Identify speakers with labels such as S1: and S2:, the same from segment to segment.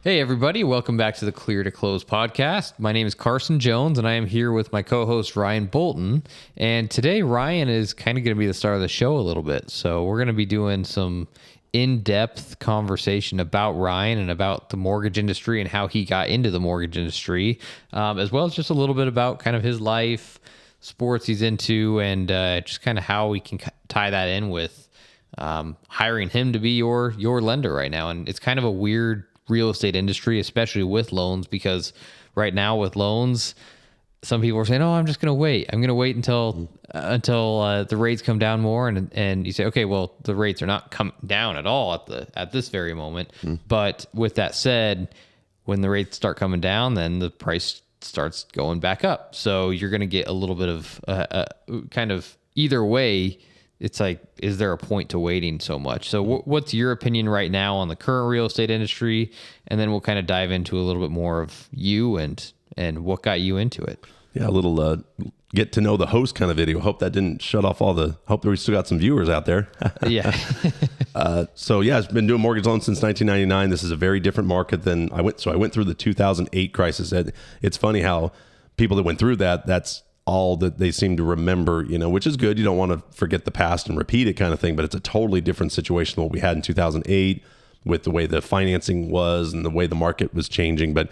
S1: Hey, everybody. Welcome back to the Clear to Close podcast. My name is Carson Jones, and I am here with my co-host, Ryan Bolton. And today, Ryan is kind of going to be the star of the show a little bit. So we're going to be doing some in-depth conversation about Ryan and about the mortgage industry and how he got into the mortgage industry, as well as just a little bit about kind of his life, sports he's into, and just kind of how we can tie that in with hiring him to be your lender right now. And it's kind of a weird real estate industry, especially with loans, because right now with loans, some people are saying, "Oh, I'm just going to wait. I'm going to wait until the rates come down more." And you say, "Okay, well, the rates are not coming down at all at this very moment." But with that said, when the rates start coming down, then the price starts going back up. So you're going to get a little bit of kind of either way. It's like, is there a point to waiting so much? So what's your opinion right now on the current real estate industry? And then we'll kind of dive into a little bit more of you and what got you into it.
S2: Yeah, a little get to know the host kind of video. Hope that didn't shut off hope that we still got some viewers out there.
S1: Yeah.
S2: So yeah, I've been doing mortgage loans since 1999. This is a very different market than I went through the 2008 crisis. It's funny how people that went through that's all that they seem to remember, which is good. You don't want to forget the past and repeat it kind of thing, but it's a totally different situation than what we had in 2008 with the way the financing was and the way the market was changing. But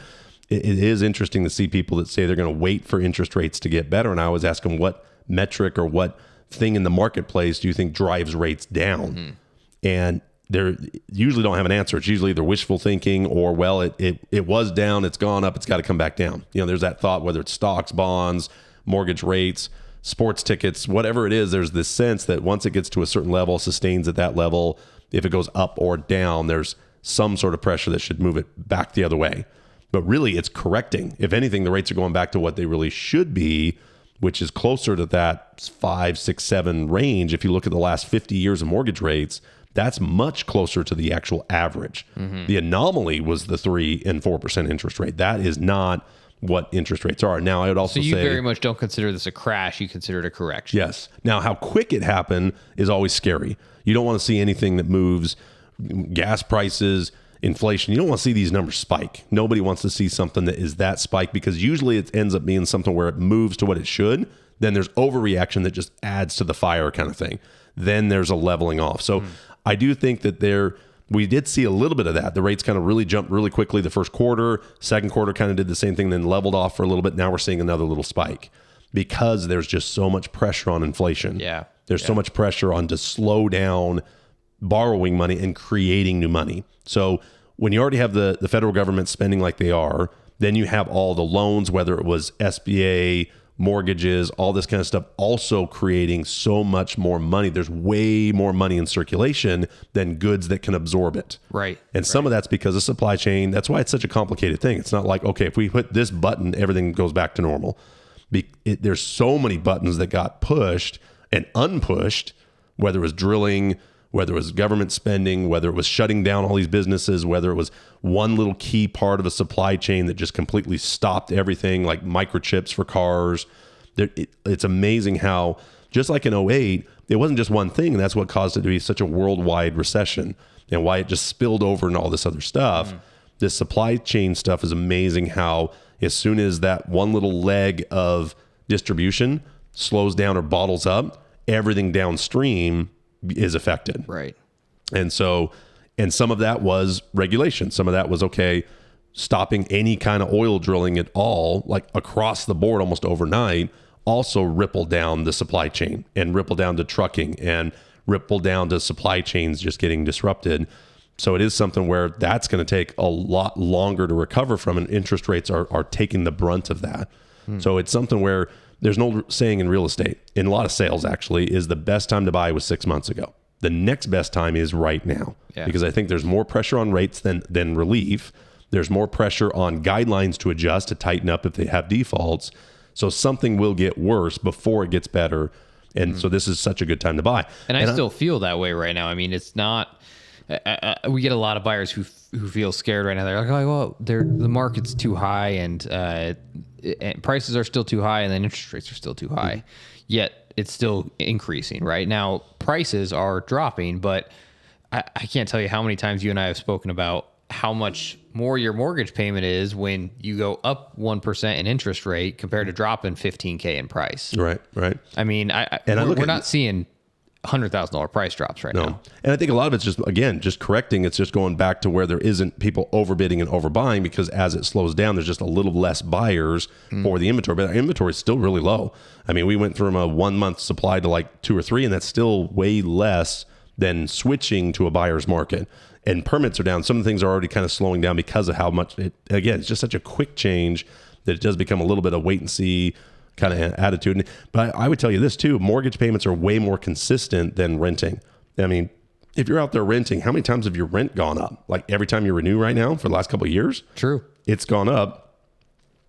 S2: it is interesting to see people that say they're going to wait for interest rates to get better. And I always ask them, what metric or what thing in the marketplace do you think drives rates down? And they usually don't have an answer. It's usually either wishful thinking or, well, it was down, it's gone up, it's got to come back down. There's that thought, whether it's stocks, bonds, mortgage rates, sports tickets, whatever it is, there's this sense that once it gets to a certain level, sustains at that level, if it goes up or down, there's some sort of pressure that should move it back the other way. But really, it's correcting. If anything, the rates are going back to what they really should be, which is closer to that 5, 6, 7 range. If you look at the last 50 years of mortgage rates, that's much closer to the actual average. The anomaly was the 3 and 4% interest rate. That is not what interest rates are. Now, I would also say...
S1: So you very much don't consider this a crash, you consider it a correction.
S2: Yes. Now, how quick it happened is always scary. You don't want to see anything that moves gas prices, inflation. You don't want to see these numbers spike. Nobody wants to see something that is that spike, because usually it ends up being something where it moves to what it should. Then there's overreaction that just adds to the fire kind of thing. Then there's a leveling off. So I do think that we did see a little bit of that. The rates kind of really jumped really quickly the first quarter. Second quarter kind of did the same thing, then leveled off for a little bit. Now we're seeing another little spike because there's just so much pressure on inflation.
S1: Yeah.
S2: There's so much pressure on to slow down borrowing money and creating new money. So when you already have the federal government spending like they are, then you have all the loans, whether it was SBA, mortgages, all this kind of stuff, also creating so much more money. There's way more money in circulation than goods that can absorb it.
S1: Right.
S2: And some of that's because of supply chain. That's why it's such a complicated thing. It's not like, okay, if we hit this button, everything goes back to normal. There's so many buttons that got pushed and unpushed, whether it was drilling, whether it was government spending, whether it was shutting down all these businesses, whether it was one little key part of a supply chain that just completely stopped everything, like microchips for cars. It's amazing how, just like in '08, it wasn't just one thing, and that's what caused it to be such a worldwide recession and why it just spilled over and all this other stuff. This supply chain stuff is amazing how as soon as that one little leg of distribution slows down or bottles up, everything downstream is affected.
S1: Right.
S2: And so, and some of that was regulation. Some of that was, okay, stopping any kind of oil drilling at all, like across the board almost overnight, also rippled down the supply chain and rippled down to trucking and rippled down to supply chains just getting disrupted. So it is something where that's going to take a lot longer to recover from, and interest rates are taking the brunt of that. So it's something where there's no saying in real estate, in a lot of sales actually, is the best time to buy was 6 months ago. The next best time is right now, because I think there's more pressure on rates than relief. There's more pressure on guidelines to adjust, to tighten up if they have defaults. So something will get worse before it gets better. And so this is such a good time to buy.
S1: And I still feel that way right now. I mean, it's not, we get a lot of buyers who feel scared right now. They're like, oh, well, the market's too high and prices are still too high, and then interest rates are still too high. Yet it's still increasing. Right now, prices are dropping, but I can't tell you how many times you and I have spoken about how much more your mortgage payment is when you go up 1% in interest rate compared to dropping $15K in price.
S2: Right.
S1: I mean, we're not seeing $100,000 price drops right now.
S2: And I think a lot of it's just correcting. It's just going back to where there isn't people overbidding and overbuying, because as it slows down, there's just a little less buyers for the inventory. But our inventory is still really low. I mean, we went from a 1 month supply to like 2 or 3, and that's still way less than switching to a buyer's market. And permits are down. Some of the things are already kind of slowing down because of how much it's just such a quick change that it does become a little bit of wait and see kind of attitude. But I would tell you this too, mortgage payments are way more consistent than renting. I mean, if you're out there renting, how many times have your rent gone up? Like every time you renew right now for the last couple of years?
S1: True.
S2: It's gone up.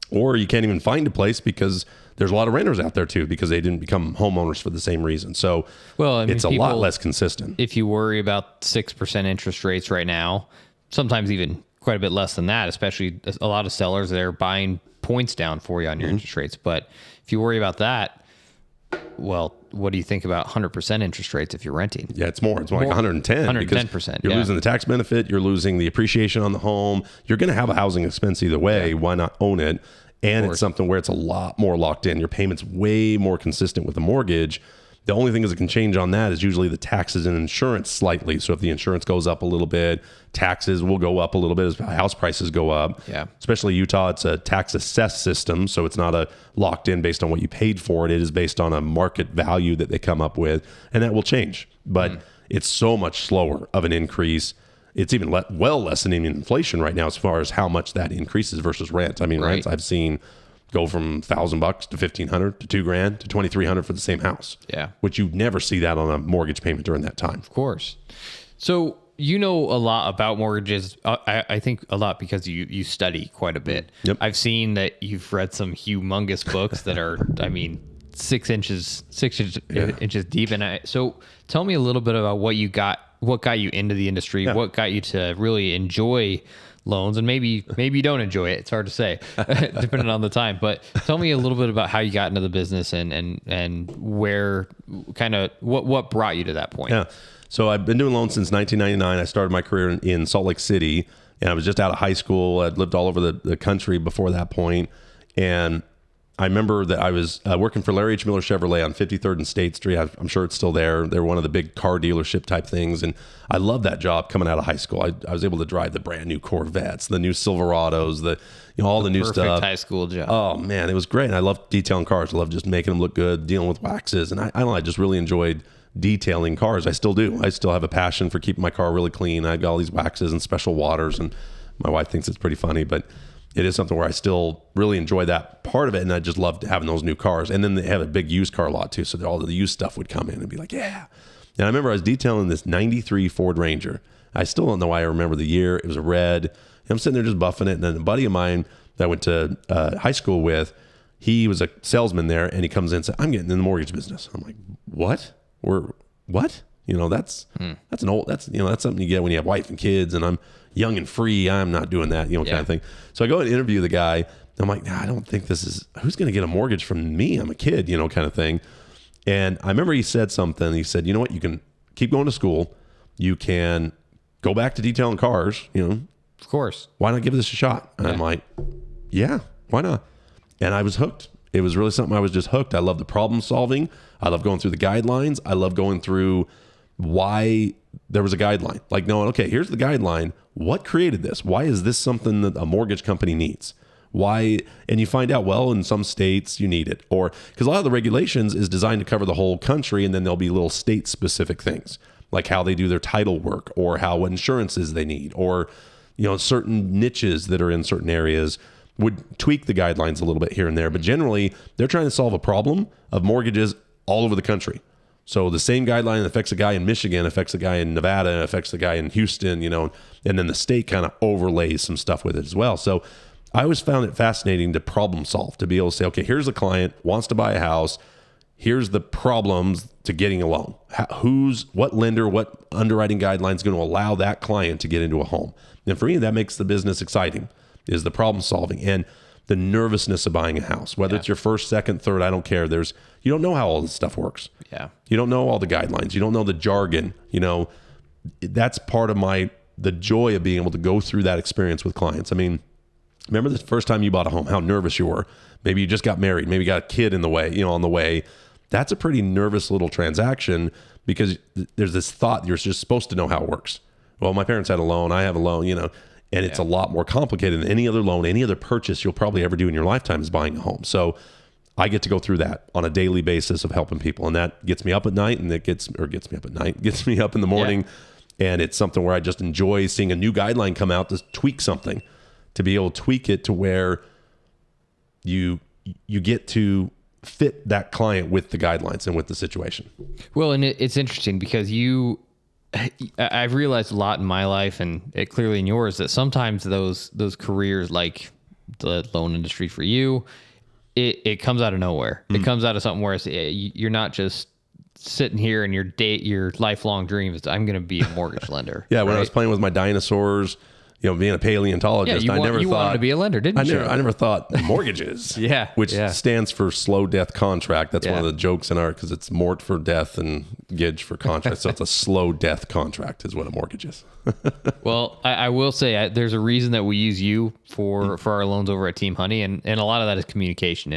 S2: Or you can't even find a place because there's a lot of renters out there too, because they didn't become homeowners for the same reason. So it's a lot less consistent.
S1: If you worry about 6% interest rates right now, sometimes even quite a bit less than that, especially a lot of sellers, they're buying points down for you on your interest rates. But if you worry about that, well, what do you think about 100% interest rates if you're renting?
S2: Yeah, it's more. It's more like 110.
S1: 110%.
S2: You're losing the tax benefit. You're losing the appreciation on the home. You're going to have a housing expense either way. Yeah. Why not own it? And it's something where it's a lot more locked in. Your payment's way more consistent with the mortgage. The only thing that can change on that is usually the taxes and insurance slightly. So if the insurance goes up a little bit, taxes will go up a little bit as house prices go up.
S1: Yeah.
S2: Especially Utah, it's a tax assessed system. So it's not a locked in based on what you paid for it. It is based on a market value that they come up with. And that will change. But it's so much slower of an increase. It's even well less than inflation right now as far as how much that increases versus rent. I mean, rents I've seen go from $1,000 to $1,500 to $2,000 to $2,300 for the same house.
S1: Yeah.
S2: Which you never see that on a mortgage payment during that time.
S1: Of course. So you know a lot about mortgages. I think a lot because you study quite a bit.
S2: Yep.
S1: I've seen that you've read some humongous books that are, I mean, 6 inches deep. And so tell me a little bit about what got you into the industry, what got you to really enjoy loans, and maybe you don't enjoy it. It's hard to say, depending on the time. But tell me a little bit about how you got into the business and where, kind of what brought you to that point.
S2: Yeah. So I've been doing loans since 1999. I started my career in Salt Lake City, and I was just out of high school. I'd lived all over the country before that point, and I remember that I was working for Larry H. Miller Chevrolet on 53rd and State Street. I'm sure it's still there. They're one of the big car dealership type things. And I loved that job coming out of high school. I was able to drive the brand new Corvettes, the new Silverados, all the new stuff.
S1: Perfect high school job.
S2: Oh, man, it was great. And I loved detailing cars. I loved just making them look good, dealing with waxes. And I don't know, I just really enjoyed detailing cars. I still do. I still have a passion for keeping my car really clean. I've got all these waxes and special waters. And my wife thinks it's pretty funny, but it is something where I still really enjoy that part of it. And I just loved having those new cars. And then they have a big used car lot too. So all the used stuff would come in and be like, yeah. And I remember I was detailing this 93 Ford Ranger. I still don't know why I remember the year. It was red. And I'm sitting there just buffing it. And then a buddy of mine that I went to high school with, he was a salesman there, and he comes in and said, I'm getting in the mortgage business. I'm like, what? What? That's something you get when you have wife and kids, and I'm young and free. I'm not doing that, kind of thing. So I go and interview the guy. I'm like, I don't think who's going to get a mortgage from me? I'm a kid, kind of thing. And I remember he said something. He said, you know what? You can keep going to school. You can go back to detailing cars,
S1: Of course.
S2: Why not give this a shot? And I'm like, yeah, why not? And I was hooked. It was really something I was just hooked. I love the problem solving. I love going through the guidelines. I love going through why there was a guideline. Like knowing, okay, here's the guideline. What created this? Why is this something that a mortgage company needs? Why? And you find out, well, in some states you need it, or because a lot of the regulations is designed to cover the whole country, and then there'll be little state specific things like how they do their title work, or what insurances they need, or certain niches that are in certain areas would tweak the guidelines a little bit here and there. But generally, they're trying to solve a problem of mortgages all over the country. So the same guideline that affects a guy in Michigan affects a guy in Nevada, affects a guy in Houston, and then the state kind of overlays some stuff with it as well. So I always found it fascinating to problem solve, to be able to say, okay, here's a client wants to buy a house. Here's the problems to getting a loan. What lender, what underwriting guidelines is going to allow that client to get into a home? And for me, that makes the business exciting, is the problem solving and the nervousness of buying a house. Whether it's your first, second, third, I don't care. You don't know how all this stuff works.
S1: Yeah.
S2: You don't know all the guidelines. You don't know the jargon. That's part of the joy of being able to go through that experience with clients. I mean, remember the first time you bought a home, how nervous you were. Maybe you just got married, maybe you got a kid in the way, on the way. That's a pretty nervous little transaction because there's this thought you're just supposed to know how it works. Well, my parents had a loan, I have a loan, and it's a lot more complicated than any other loan, any other purchase you'll probably ever do in your lifetime is buying a home. So I get to go through that on a daily basis of helping people. And that gets me up at night, and gets me up in the morning. Yeah. And it's something where I just enjoy seeing a new guideline come out to tweak something, to be able to tweak it to where you get to fit that client with the guidelines and with the situation.
S1: Well, and it's interesting because I've realized a lot in my life, and clearly in yours, that sometimes those careers, like the loan industry for you, it comes out of nowhere. It comes out of something where you're not just sitting here and your lifelong dream is I'm going to be a mortgage lender.
S2: Yeah, when I was playing with my dinosaurs, being a paleontologist,
S1: I never thought you wanted to be a lender, didn't you?
S2: I never thought mortgages. Which stands for slow death contract. That's one of the jokes in because it's mort for death and gidge for contract. So it's a slow death contract is what a mortgage is.
S1: Well, I will say there's a reason that we use you for our loans over at Team Honey, and a lot of that is communication.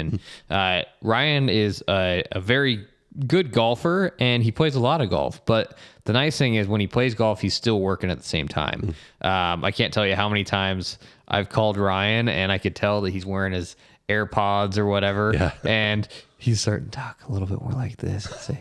S1: And Ryan is a very good golfer, and he plays a lot of golf, but the nice thing is when he plays golf, he's still working at the same time. I can't tell you how many times I've called Ryan and I could tell that he's wearing his AirPods or whatever. And he's starting to talk a little bit more like this. Say,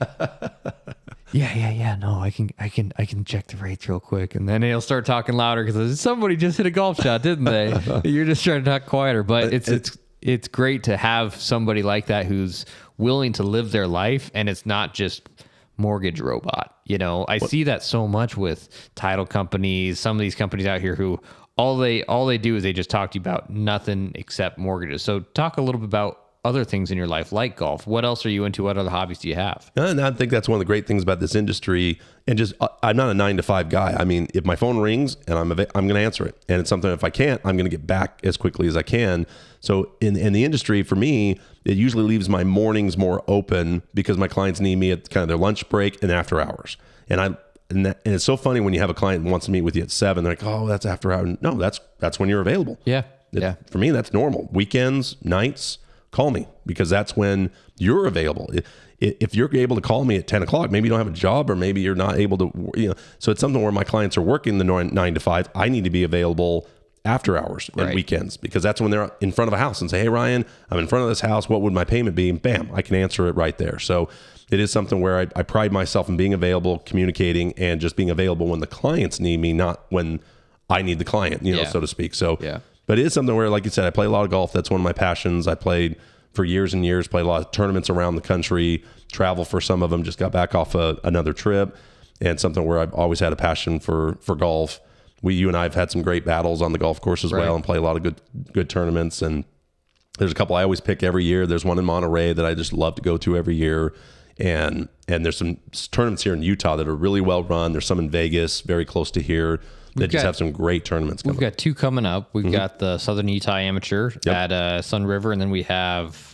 S1: no, I can check the rates real quick. And then he'll start talking louder because somebody just hit a golf shot, didn't they? You're just trying to talk quieter, but it's great to have somebody like that who's willing to live their life, and it's not just mortgage robot. I see that so much with title companies, some of these companies out here who all they do is they just talk to you about nothing except mortgages. So talk a little bit about other things in your life like golf. What else are you into? What other hobbies do you have?
S2: And I think that's one of the great things about this industry. And just, I'm not a 9-to-5 guy. I mean, if my phone rings and I'm going to answer it, and it's something, if I can't, I'm going to get back as quickly as I can. So in the industry, for me, it usually leaves my mornings more open because my clients need me at kind of their lunch break and after hours. And it's so funny when you have a client who wants to meet with you at 7, they're like, oh, that's after hours. No, that's when you're available.
S1: Yeah.
S2: For me, that's normal. Weekends, nights, call me, because that's when you're available. If you're able to call me at 10 o'clock, maybe you don't have a job, or maybe you're not able to, so it's something where my clients are working the 9 to 5. I need to be available after hours and weekends, because that's when they're in front of a house and say, hey, Ryan, I'm in front of this house. What would my payment be? And bam, I can answer it right there. So it is something where I pride myself in being available, communicating, and just being available when the clients need me, not when I need the client, so to speak. So, but it is something where, like you said, I play a lot of golf. That's one of my passions. I played for years and years, played a lot of tournaments around the country, travel for some of them, just got back off another trip, and something where I've always had a passion for golf. You and I have had some great battles on the golf course as well, and play a lot of good tournaments. And there's a couple I always pick every year. There's one in Monterey that I just love to go to every year. And there's some tournaments here in Utah that are really well run. There's some in Vegas, very close to here, that just have some great tournaments coming.
S1: We've got 2 coming up. We've got the Southern Utah Amateur at Sun River, and then we have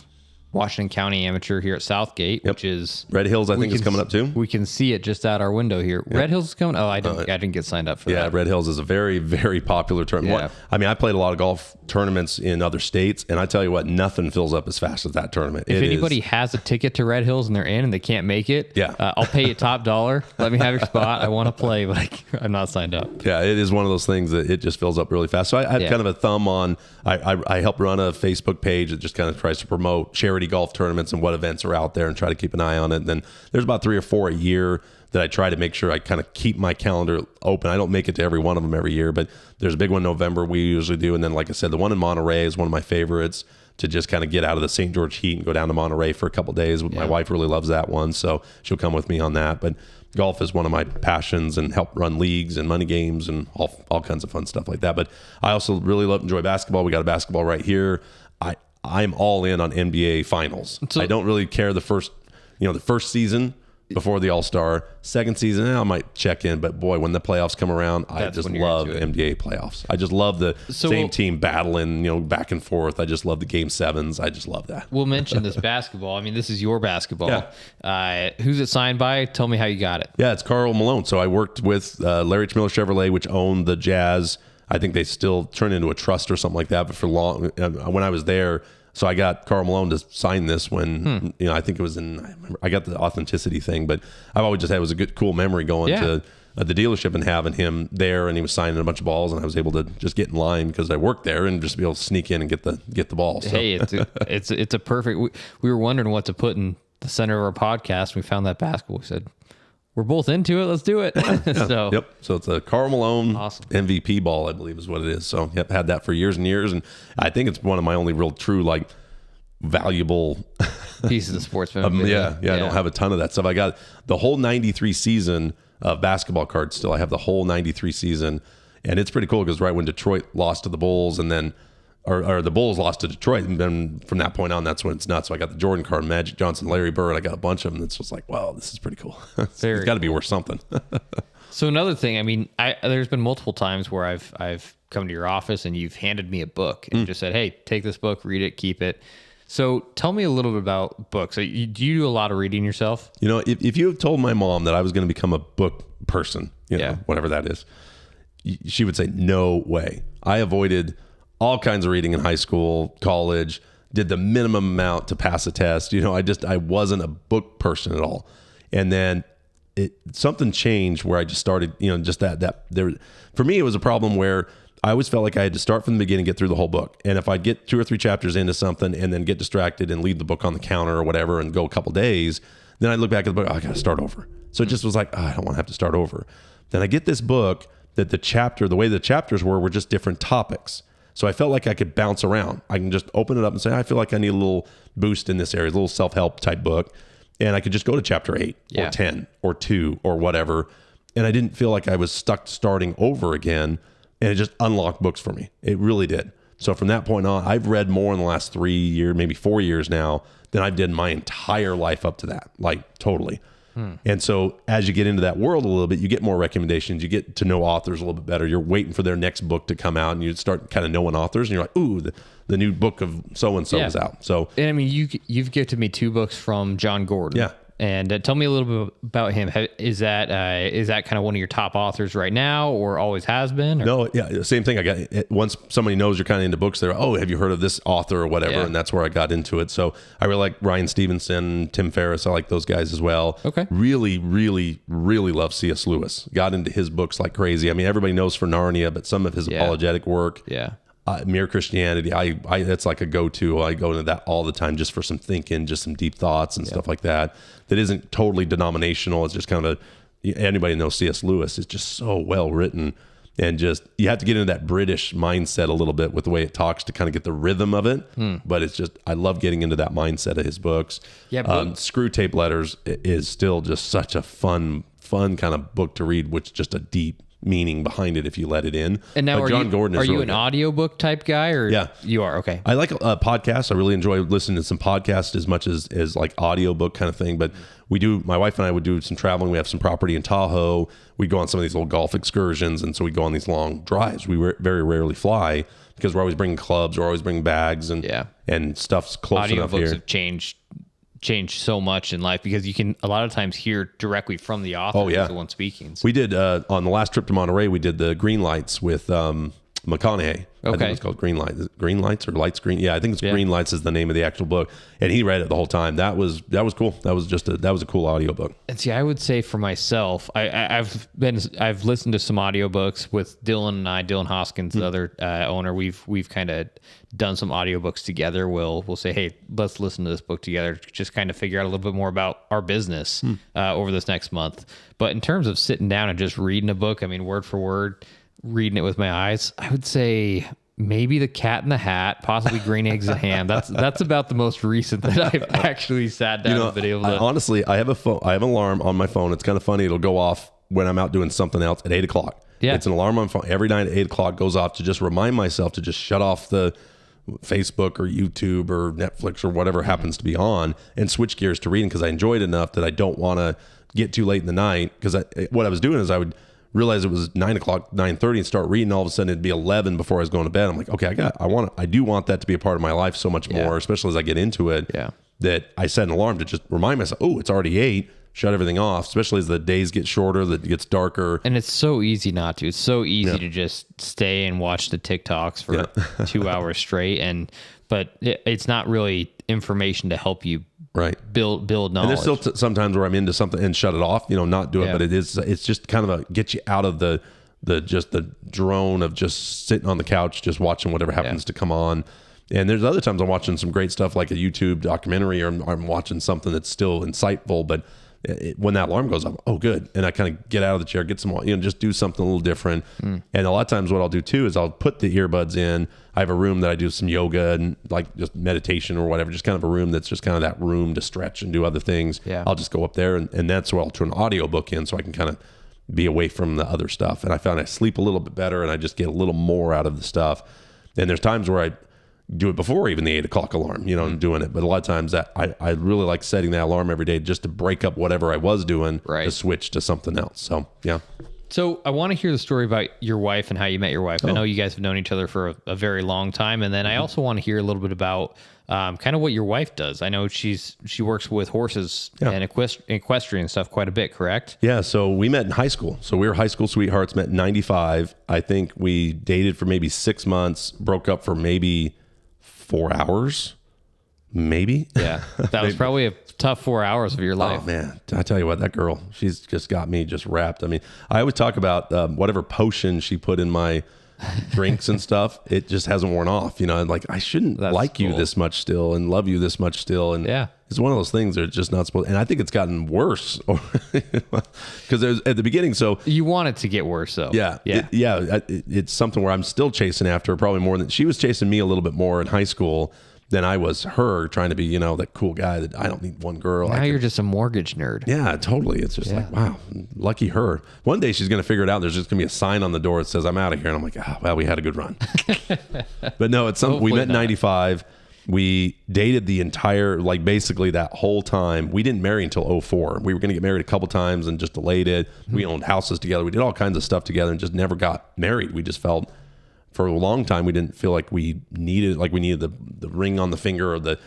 S1: Washington County Amateur here at Southgate, which is
S2: Red Hills. I think is coming up too.
S1: We can see it just out our window here. Red Hills is coming. Oh, I didn't get signed up for that.
S2: Yeah, Red Hills is a very, very popular tournament.
S1: Yeah.
S2: I mean, I played a lot of golf tournaments in other states, and I tell you what, nothing fills up as fast as that tournament.
S1: If anybody has a ticket to Red Hills and they're in and they can't make it, I'll pay you top dollar. Let me have your spot. I want to play, but I'm not signed up.
S2: Yeah, it is one of those things that it just fills up really fast. So I had kind of a thumb on. I help run a Facebook page that just kind of tries to promote charity golf tournaments and what events are out there, and try to keep an eye on it. And then there's about 3 or 4 a year that I try to make sure I kind of keep my calendar open. I don't make it to every one of them every year, but there's a big one in November we usually do. And then, like I said, the one in Monterey is one of my favorites, to just kind of get out of the St. George heat and go down to Monterey for a couple of days. My wife really loves that one, so she'll come with me on that. But golf is one of my passions, and help run leagues and money games and all kinds of fun stuff like that. But I also really enjoy basketball. We got a basketball right here. I'm all in on NBA finals. So, I don't really care the first season, before the All-Star. Second season, I might check in, but boy, when the playoffs come around, I just love NBA playoffs. I just love the same team battling, back and forth. I just love the Game 7s. I just love that.
S1: We'll mention this basketball. I mean, this is your basketball. Yeah. Who's it signed by? Tell me how you got it.
S2: Yeah, it's Karl Malone. So I worked with Larry H. Miller Chevrolet, which owned the Jazz. I think they still turned into a trust or something like that. But for long, when I was there, so I got Karl Malone to sign this when, I think it was I got the authenticity thing, but I've always just had, it was a good, cool memory going to the dealership and having him there, and he was signing a bunch of balls, and I was able to just get in line because I worked there and just be able to sneak in and get the ball. So.
S1: Hey, it's a perfect, we were wondering what to put in the center of our podcast. We found that basketball. We said, we're both into it. Let's do it.
S2: So it's a Karl Malone
S1: awesome
S2: MVP ball, I believe is what it is. So had that for years and years. And I think it's one of my only real true, valuable
S1: pieces of sports memorabilia.
S2: I don't have a ton of that stuff. I got the whole 93 season of basketball cards still. I have the whole 93 season. And it's pretty cool because right when Detroit lost to the Bulls and then or the Bulls lost to Detroit, and then from that point on, that's when it's nuts. So I got the Jordan card, Magic Johnson, Larry Bird. I got a bunch of them. It's just like, wow, this is pretty cool. It's got to be worth something.
S1: So another thing, I mean, there's been multiple times where I've come to your office and you've handed me a book and just said, hey, take this book, read it, keep it. So tell me a little bit about books. Do you do a lot of reading yourself?
S2: If you have told my mom that I was going to become a book person, whatever that is, she would say, no way. I avoided all kinds of reading in high school, college, did the minimum amount to pass a test. I wasn't a book person at all. And then something changed where I just started, just that there, for me, it was a problem where I always felt like I had to start from the beginning, get through the whole book. And if I'd get 2 or 3 chapters into something and then get distracted and leave the book on the counter or whatever and go a couple days, then I'd look back at the book, I got to start over. So it just was like, I don't want to have to start over. Then I get this book that the way the chapters were just different topics. So I felt like I could bounce around. I can just open it up and say, I feel like I need a little boost in this area, a little self-help type book. And I could just go to chapter 8 or 10 or 2 or whatever. And I didn't feel like I was stuck starting over again. And it just unlocked books for me. It really did. So from that point on, I've read more in the last 3 years, maybe 4 years now, than I've did my entire life up to that. Totally. And so as you get into that world a little bit, you get more recommendations. You get to know authors a little bit better. You're waiting for their next book to come out, and you start kind of knowing authors, and you're like, ooh, the new book of so-and-so is out. So,
S1: and I mean, you've gifted me 2 books from John Gordon.
S2: Yeah.
S1: And tell me a little bit about him. Is that kind of one of your top authors right now, or always has been? Or?
S2: No, yeah, same thing. I got once somebody knows you're kind of into books, they're have you heard of this author or whatever, and that's where I got into it. So I really like Ryan Stevenson, Tim Ferriss. I like those guys as well. Okay, really, really, really love C.S. Lewis. Got into his books like crazy. I mean, everybody knows for Narnia, but some of his apologetic work. Yeah. Mere Christianity, I that's like a go-to. I go into that all the time just for some thinking, just some deep thoughts and stuff like that. That isn't totally denominational. It's just kind of anybody knows C.S. Lewis. It's just so well written, and just you have to get into that British mindset a little bit with the way it talks to kind of get the rhythm of it. But it's just I love getting into that mindset of his books. Yeah, Screw Tape Letters is still just such a fun kind of book to read, which just a deep meaning behind it if you let it in.
S1: And now,
S2: John Gordon is
S1: are you
S2: really
S1: an
S2: good.
S1: Audiobook type guy, or you are? Okay.
S2: I like podcasts. I really enjoy listening to some podcasts as much as like audiobook kind of thing. But my wife and I would do some traveling. We have some property in Tahoe. We'd go on some of these little golf excursions, and so we'd go on these long drives. We very rarely fly because we're always bringing clubs, we're always bringing bags, and stuff's close enough here.
S1: Audiobooks have changed so much in life because you can a lot of times hear directly from the author, the one speaking. So.
S2: We did on the last trip to Monterey, we did the Green Lights with McConaughey. I think it's called Green Lights. Is it Green Lights or Lights Green? Yeah, I think it's Green Lights is the name of the actual book, and he read it the whole time. That was cool. That was a cool audiobook.
S1: And see, I would say for myself, I've listened to some audiobooks with Dylan and I, Dylan Hoskins, the other owner. We've kind of done some audiobooks together. We'll say, hey, let's listen to this book together, just kind of figure out a little bit more about our business over this next month. But in terms of sitting down and just reading a book, I mean, word for word, reading it with my eyes, I would say maybe The Cat in the Hat, possibly Green Eggs and Ham. That's about the most recent that I've actually sat down and been able to.
S2: Honestly, I have an alarm on my phone. It's kind of funny. It'll go off when I'm out doing something else at 8:00. Yeah. It's an alarm on my phone. Every night at 8:00 goes off to just remind myself to just shut off the Facebook or YouTube or Netflix or whatever happens to be on and switch gears to reading because I enjoy it enough that I don't want to get too late in the night, because what I was doing is I would realize it was 9 o'clock, 9:30, and start reading. All of a sudden it'd be 11 before I was going to bed. I'm like, okay, I do want that to be a part of my life so much more, especially as I get into it, that I set an alarm to just remind myself, oh, it's already 8. Shut everything off, especially as the days get shorter, that it gets darker.
S1: And it's so easy not to. It's so easy to just stay and watch the TikToks for 2 hours straight. But it's not really information to help you build knowledge.
S2: And there's still sometimes where I'm into something and shut it off, not do it. But it's just kind of get you out of the drone of just sitting on the couch, just watching whatever happens to come on. And there's other times I'm watching some great stuff like a YouTube documentary, or I'm watching something that's still insightful, but when that alarm goes off, oh, good. And I kind of get out of the chair, get some, just do something a little different. And a lot of times what I'll do too is I'll put the earbuds in. I have a room that I do some yoga and like just meditation or whatever, just kind of a room that's just kind of that room to stretch and do other things. I'll just go up there and that's where I'll turn an audiobook in so I can kind of be away from the other stuff. And I found I sleep a little bit better and I just get a little more out of the stuff. And there's times where I do it before even the 8 o'clock alarm, and doing it. But a lot of times that I really like setting that alarm every day just to break up whatever I was doing to switch to something else. So, yeah.
S1: So I want to hear the story about your wife and how you met your wife. I know you guys have known each other for a very long time. And then I also want to hear a little bit about kind of what your wife does. I know she works with horses and equestrian stuff quite a bit, correct?
S2: Yeah. So we met in high school. So we were high school sweethearts, met in 95. I think we dated for maybe 6 months, broke up for maybe 4 hours, maybe.
S1: Yeah, that was probably a tough 4 hours of your life.
S2: Oh man, I tell you what, that girl, she's just got me just wrapped. I mean, I always talk about whatever potion she put in my drinks and stuff. It just hasn't worn off. Like I shouldn't you this much still and love you this much still. And it's one of those things that are just not supposed. And I think it's gotten worse because there's at the beginning. So
S1: you want it to get worse, though.
S2: It's something where I'm still chasing after her, probably more than she was chasing me a little bit more in high school than I was her, trying to be, that cool guy that I don't need one girl.
S1: Now you're just a mortgage nerd.
S2: Yeah, totally. It's just like, wow, lucky her. One day she's going to figure it out. There's just going to be a sign on the door that says, I'm out of here. And I'm like, well, we had a good run. But no, it's something. We met in 95. We dated the entire, basically that whole time. We didn't marry until 04. We were going to get married a couple times and just delayed it. We owned houses together. We did all kinds of stuff together and just never got married. We just felt for a long time we didn't feel like we needed the ring on the finger or the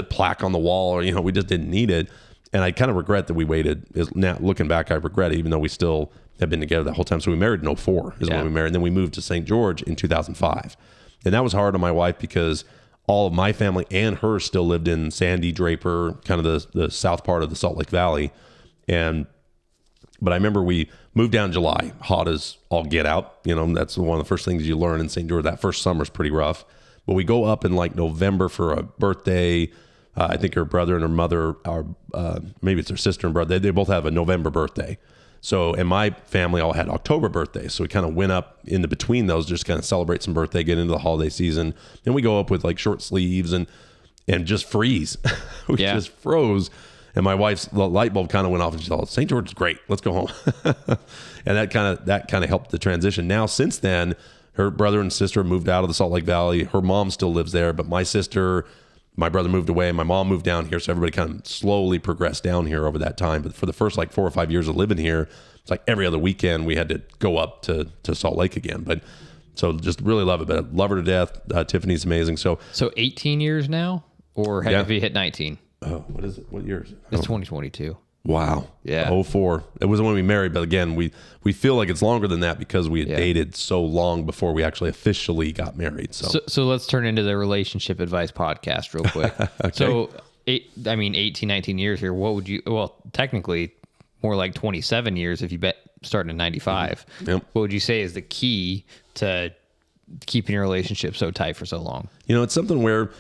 S2: plaque on the wall, or we just didn't need it. And I kind of regret that we waited. Now looking back, I regret it, even though we still have been together that whole time. So we married in 04 is when we married. And then we moved to St. George in 2005. And that was hard on my wife because all of my family and her still lived in Sandy, Draper, kind of the south part of the Salt Lake Valley. But I remember we moved down in July, hot as all get out. That's one of the first things you learn in St. George. That first summer is pretty rough. But we go up in November for a birthday. I think her brother and her mother are, maybe it's her sister and brother. They both have a November birthday. So, and my family all had October birthdays. So we kind of went up in the between those, just kind of celebrate some birthday, get into the holiday season. Then we go up with short sleeves and just freeze. We just froze. And my wife's light bulb kind of went off and she thought, St. George is great. Let's go home. And that kind of helped the transition. Now, since then, her brother and sister moved out of the Salt Lake Valley. Her mom still lives there, but my brother moved away. My mom moved down here. So everybody kind of slowly progressed down here over that time. But for the first 4 or 5 years of living here, it's like every other weekend we had to go up to Salt Lake again. But so just really love it. But I love her to death. Tiffany's amazing. So 18
S1: years now, or have you hit 19?
S2: Oh, what is it? What year is it?
S1: It's 2022.
S2: Wow.
S1: Yeah.
S2: 04. It was when we married, but again, we feel like it's longer than that because we had dated so long before we actually officially got married.
S1: So let's turn into the relationship advice podcast real quick. Okay. So 18, 19 years here. What would you, technically more like 27 years if you starting in 95.
S2: Yep.
S1: What would you say is the key to keeping your relationship so tight for so long?
S2: It's something where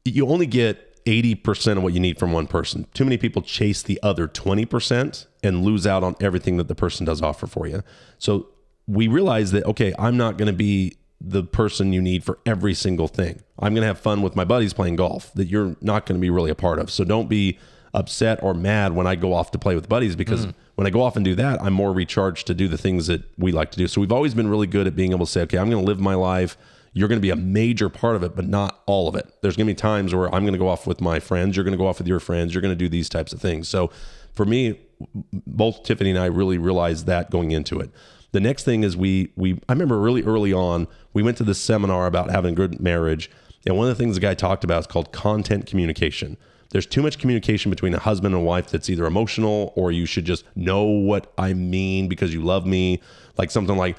S2: you only get 80% of what you need from one person. Too many people chase the other 20% and lose out on everything that the person does offer for you. So we realize that, okay, I'm not going to be the person you need for every single thing. I'm going to have fun with my buddies playing golf that you're not going to be really a part of. So don't be upset or mad when I go off to play with buddies, because when I go off and do that, I'm more recharged to do the things that we like to do. So we've always been really good at being able to say, okay, I'm going to live my life. you're going to be a major part of it, but not all of it. There's going to be times where I'm going to go off with my friends. You're going to go off with your friends. You're going to do these types of things. So for me, both Tiffany and I really realized that going into it. The next thing is I remember really early on, we went to this seminar about having a good marriage. And one of the things the guy talked about is called content communication. There's too much communication between a husband and wife that's either emotional, or you should just know what I mean because you love me. Like something like,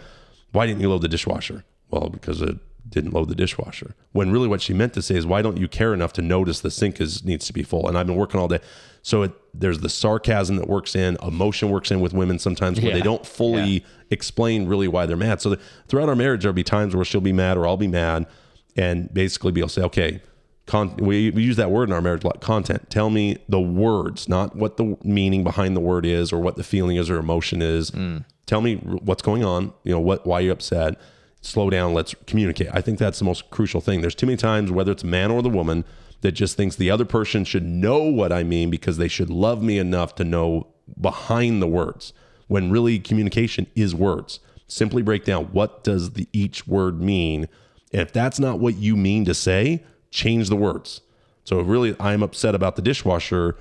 S2: why didn't you load the dishwasher? Well, because it didn't load the dishwasher. When really what she meant to say is, why don't you care enough to notice the sink needs to be full? And I've been working all day. So there's the sarcasm that works in, emotion works in with women sometimes where they don't fully explain really why they're mad. So throughout our marriage, there'll be times where she'll be mad or I'll be mad, and basically be able to say, okay, we use that word in our marriage a lot, content. Tell me the words, not what the meaning behind the word is or what the feeling is or emotion is. Tell me what's going on, why you're upset. Slow down, let's communicate. I think that's the most crucial thing. There's too many times, whether it's a man or the woman, that just thinks the other person should know what I mean because they should love me enough to know behind the words, when really communication is words. Simply break down, what does each word mean? And if that's not what you mean to say, change the words. So really, I'm upset about the dishwasher,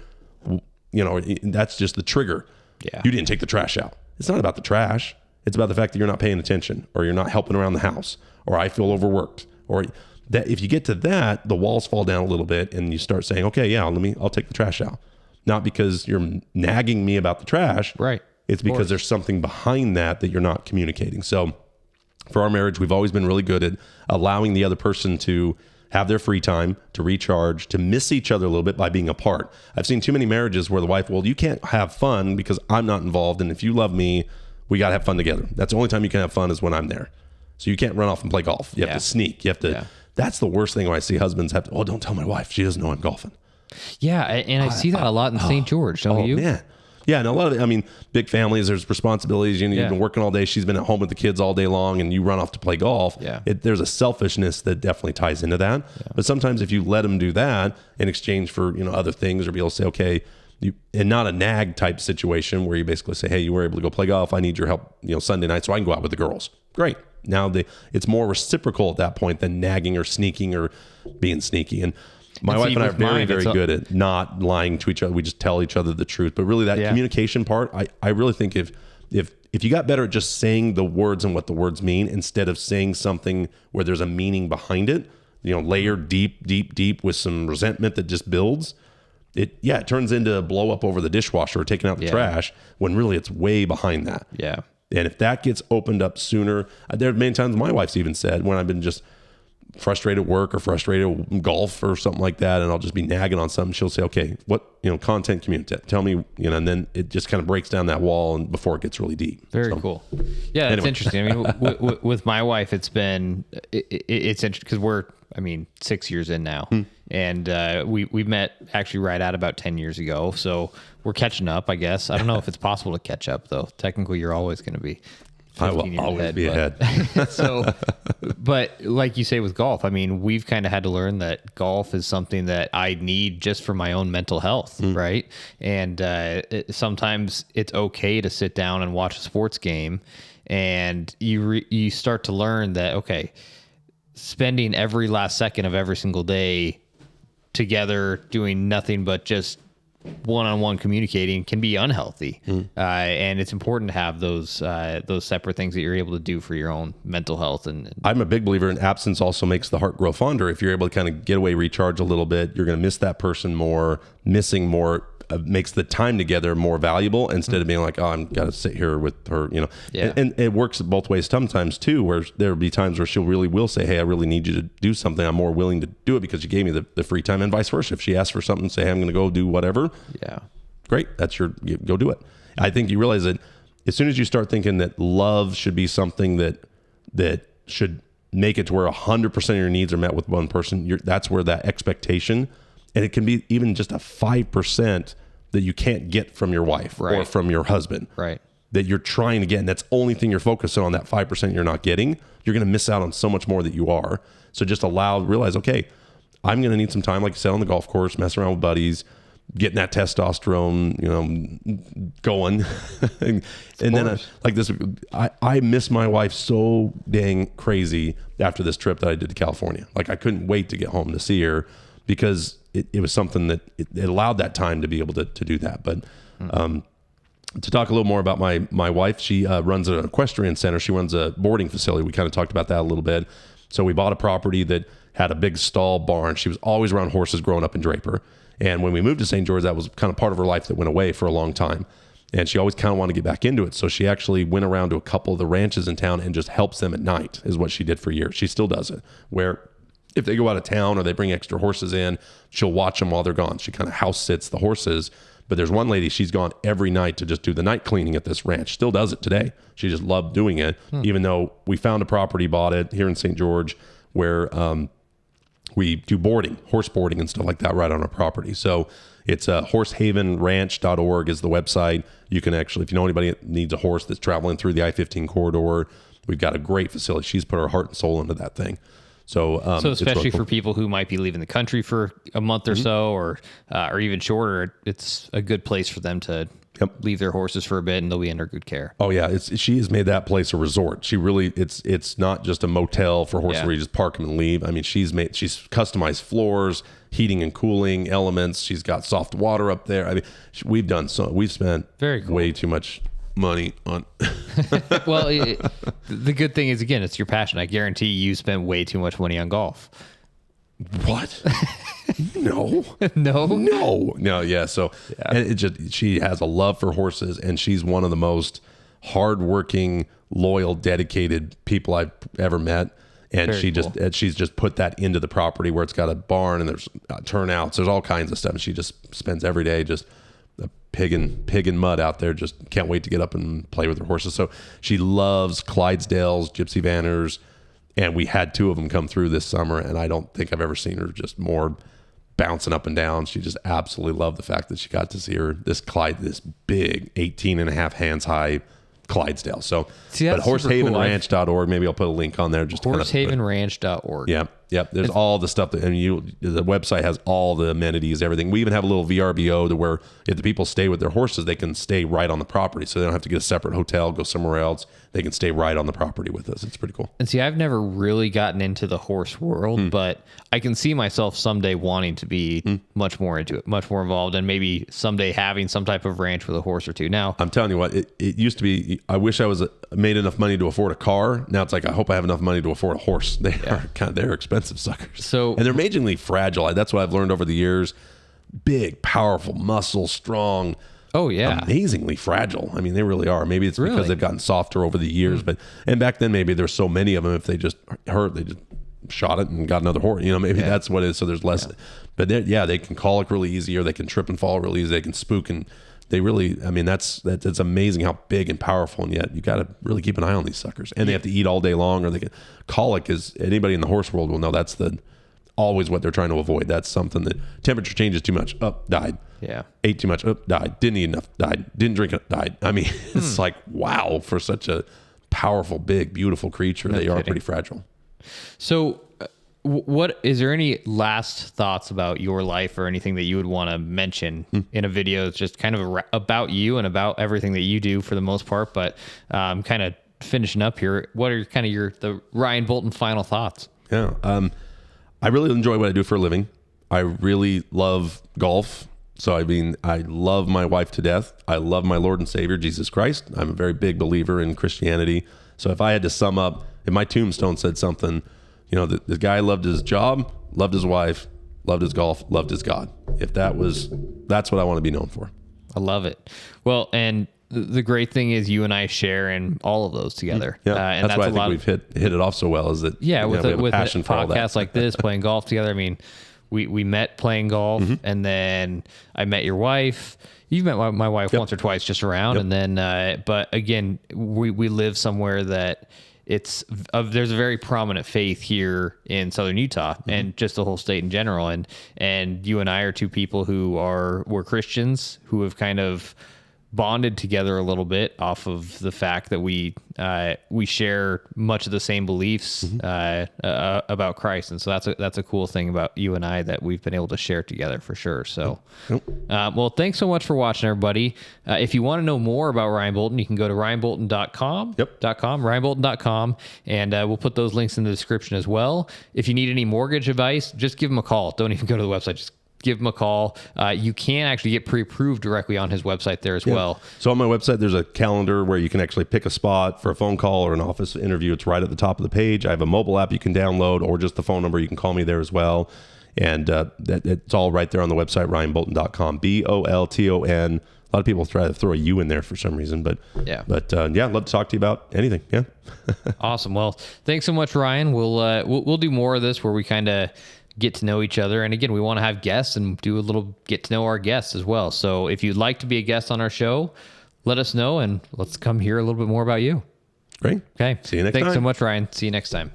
S2: that's just the trigger.
S1: Yeah.
S2: You didn't take the trash out. It's not about the trash. It's about the fact that you're not paying attention, or you're not helping around the house, or I feel overworked, or that. If you get to that, the walls fall down a little bit and you start saying, okay, yeah, I'll take the trash out. Not because you're nagging me about the trash.
S1: Right.
S2: It's because there's something behind that you're not communicating. So for our marriage, we've always been really good at allowing the other person to have their free time, to recharge, to miss each other a little bit by being apart. I've seen too many marriages where the wife, well, you can't have fun because I'm not involved. And if you love me, we got to have fun together. That's the only time you can have fun is when I'm there. So you can't run off and play golf. You have to sneak. You have to, that's the worst thing when I see husbands have to, oh, don't tell my wife. She doesn't know I'm golfing.
S1: Yeah. And I see that a lot in St. George, don't you?
S2: Man. Yeah. And a lot of big families, there's responsibilities. You've been working all day. She's been at home with the kids all day long and you run off to play golf.
S1: Yeah.
S2: There's a selfishness that definitely ties into that. Yeah. But sometimes if you let them do that in exchange for, other things, or be able to say, okay, and not a nag type situation where you basically say, hey, you were able to go play golf. I need your help, Sunday night so I can go out with the girls. Great. Now it's more reciprocal at that point than nagging or sneaking or being sneaky. And my wife and I are very, very good at not lying to each other. We just tell each other the truth. But really that communication part, I really think if you got better at just saying the words and what the words mean, instead of saying something where there's a meaning behind it, layered deep with some resentment that just builds, it turns into a blow up over the dishwasher or taking out the trash, when really it's way behind that.
S1: Yeah.
S2: And if that gets opened up sooner, there are many times my wife's even said when I've been just frustrated at work or frustrated at golf or something like that, and I'll just be nagging on something, she'll say, okay, what, content community, tell me, and then it just kind of breaks down that wall and before it gets really deep.
S1: Very cool. Yeah, that's interesting. I mean, with my wife, it's interesting because we're, 6 years in now. And we met actually right at about 10 years ago. So we're catching up, I guess. I don't know if it's possible to catch up, though. Technically, you're always going to be 15
S2: I will
S1: years
S2: always
S1: ahead,
S2: be ahead.
S1: But like you say with golf, we've kind of had to learn that golf is something that I need just for my own mental health, right? And sometimes it's okay to sit down and watch a sports game, and you start to learn that, okay, spending every last second of every single day together doing nothing but just one-on-one communicating can be unhealthy. And it's important to have those separate things that you're able to do for your own mental health. And
S2: I'm a big believer in absence also makes the heart grow fonder. If you're able to kind of get away, recharge a little bit, you're going to miss that person more. Missing more makes the time together more valuable instead of being like, oh, I'm got to sit here with her, And it works both ways sometimes too, where there'll be times where will say, hey, I really need you to do something. I'm more willing to do it because you gave me the free time, and vice versa. If she asks for something, say, hey, I'm going to go do whatever.
S1: Yeah. Great.
S2: Go do it. I think you realize that as soon as you start thinking that love should be something that should make it to where 100% of your needs are met with one person, that's where that expectation. And it can be even just a 5% that you can't get from your wife or from your husband.
S1: Right.
S2: That you're trying to get. And that's the only thing you're focusing on, that 5% you're not getting. You're going to miss out on so much more that you are. So just realize, okay, I'm going to need some time, like you said, on the golf course, mess around with buddies, getting that testosterone, going. and then I miss my wife so dang crazy after this trip that I did to California. Like I couldn't wait to get home to see her because it was something that it allowed that time to be able to do that. But to talk a little more about my wife, she runs an equestrian center. She runs a boarding facility. We kind of talked about that a little bit. So we bought a property that had a big stall barn. She was always around horses growing up in Draper. And when we moved to St. George, that was kind of part of her life that went away for a long time. And she always kind of wanted to get back into it. So she actually went around to a couple of the ranches in town and just helps them at night is what she did for years. She still does it, where if they go out of town or they bring extra horses in, she'll watch them while they're gone. She kind of house sits the horses. But there's one lady, she's gone every night to just do the night cleaning at this ranch. Still does it today. She just loved doing it, even though we found a property, bought it here in St. George, where we do boarding, horse boarding and stuff like that right on our property. So it's horsehavenranch.org is the website. You can actually, if you know anybody that needs a horse that's traveling through the I-15 corridor, we've got a great facility. She's put her heart and soul into that thing. So
S1: especially really cool for people who might be leaving the country for a month or so, or even shorter, it's a good place for them to leave their horses for a bit, and they'll be under good care.
S2: Oh yeah, she has made that place a resort. She really, it's not just a motel for horses where you just park them and leave. I mean, she's customized floors, heating and cooling elements. She's got soft water up there. I mean, we've spent way too much money on.
S1: Well, the good thing is, again, it's your passion. I guarantee you spend way too much money on golf.
S2: What? No. Yeah. So and she has a love for horses, and she's one of the most hardworking, loyal, dedicated people I've ever met. And she's just put that into the property where it's got a barn and there's turnouts. There's all kinds of stuff. And she just spends every day just pig and mud out there. Just can't wait to get up and play with her horses. So she loves Clydesdales, Gypsy Vanners, and we had two of them come through this summer, and I don't think I've ever seen her just more bouncing up and down. She just absolutely loved the fact that she got to see this big 18 and a half hands high Clydesdale. So, but horsehavenranch.org, maybe I'll put a link on there. Just
S1: horsehavenranch.org.
S2: Yep. There's all the stuff the website has all the amenities, everything. We even have a little VRBO to where if the people stay with their horses, they can stay right on the property. So they don't have to get a separate hotel, go somewhere else. They can stay right on the property with us. It's pretty cool.
S1: And see, I've never really gotten into the horse world, but I can see myself someday wanting to be much more into it, much more involved, and maybe someday having some type of ranch with a horse or two. Now,
S2: I'm telling you what, it used to be, I wish I was made enough money to afford a car. Now it's like, I hope I have enough money to afford a horse. They're expensive suckers. And they're amazingly fragile. That's what I've learned over the years. Big, powerful, muscle, strong.
S1: Oh yeah,
S2: amazingly fragile. I mean, they really are. Maybe it's because they've gotten softer over the years, and back then maybe there's so many of them. If they just hurt, they just shot it and got another horse. Maybe that's what it is. So there's less. But they can colic really easy, or they can trip and fall really easy. They can spook, and they really. I mean, that's amazing how big and powerful. And yet you got to really keep an eye on these suckers. And they have to eat all day long, or they can. Colic is, anybody in the horse world will know, that's always what they're trying to avoid. That's something that temperature changes too much, died.
S1: Yeah.
S2: Ate too much, died. Didn't eat enough, died. Didn't drink enough, died. I mean, it's like, wow, for such a powerful, big, beautiful creature, they are pretty fragile.
S1: So what is there any last thoughts about your life or anything that you would want to mention in a video? It's just kind of about you and about everything that you do for the most part, but kind of finishing up here, what are kind of the Ryan Bolton final thoughts?
S2: Yeah. I really enjoy what I do for a living. I really love golf. So, I mean, I love my wife to death. I love my Lord and Savior, Jesus Christ. I'm a very big believer in Christianity. So if I had to sum up, if my tombstone said something, the guy loved his job, loved his wife, loved his golf, loved his God. That's what I want to be known for.
S1: I love it. Well, and the great thing is you and I share in all of those together.
S2: Yeah, and that's why I think we've hit it off so well. Is that
S1: with a passion for podcasts like this, playing golf together. I mean, we met playing golf, and then I met your wife. You've met my wife once or twice just around, and then but again, we live somewhere that there's a very prominent faith here in Southern Utah and just the whole state in general. And you and I are two people who we're Christians who have kind of bonded together a little bit off of the fact that we share much of the same beliefs about Christ, and so that's a cool thing about you and I that we've been able to share together for sure. So, well, thanks so much for watching, everybody. If you want to know more about Ryan Bolton, you can go to ryanbolton.com. ryanbolton.com, and we'll put those links in the description as well. If you need any mortgage advice, just give him a call. Don't even go to the website. Just give him a call. You can actually get pre-approved directly on his website there as well.
S2: So on my website, there's a calendar where you can actually pick a spot for a phone call or an office interview. It's right at the top of the page. I have a mobile app you can download, or just the phone number. You can call me there as well. And it's all right there on the website, ryanbolton.com, BOLTON. A lot of people try to throw a U in there for some reason, but I'd love to talk to you about anything. Yeah.
S1: Awesome. Well, thanks so much, Ryan. We'll do more of this where we kind of get to know each other. And again, we want to have guests and do a little get to know our guests as well. So if you'd like to be a guest on our show, let us know and let's come hear a little bit more about you.
S2: Great.
S1: Okay.
S2: See you next time.
S1: Thanks so much, Ryan. See you next time.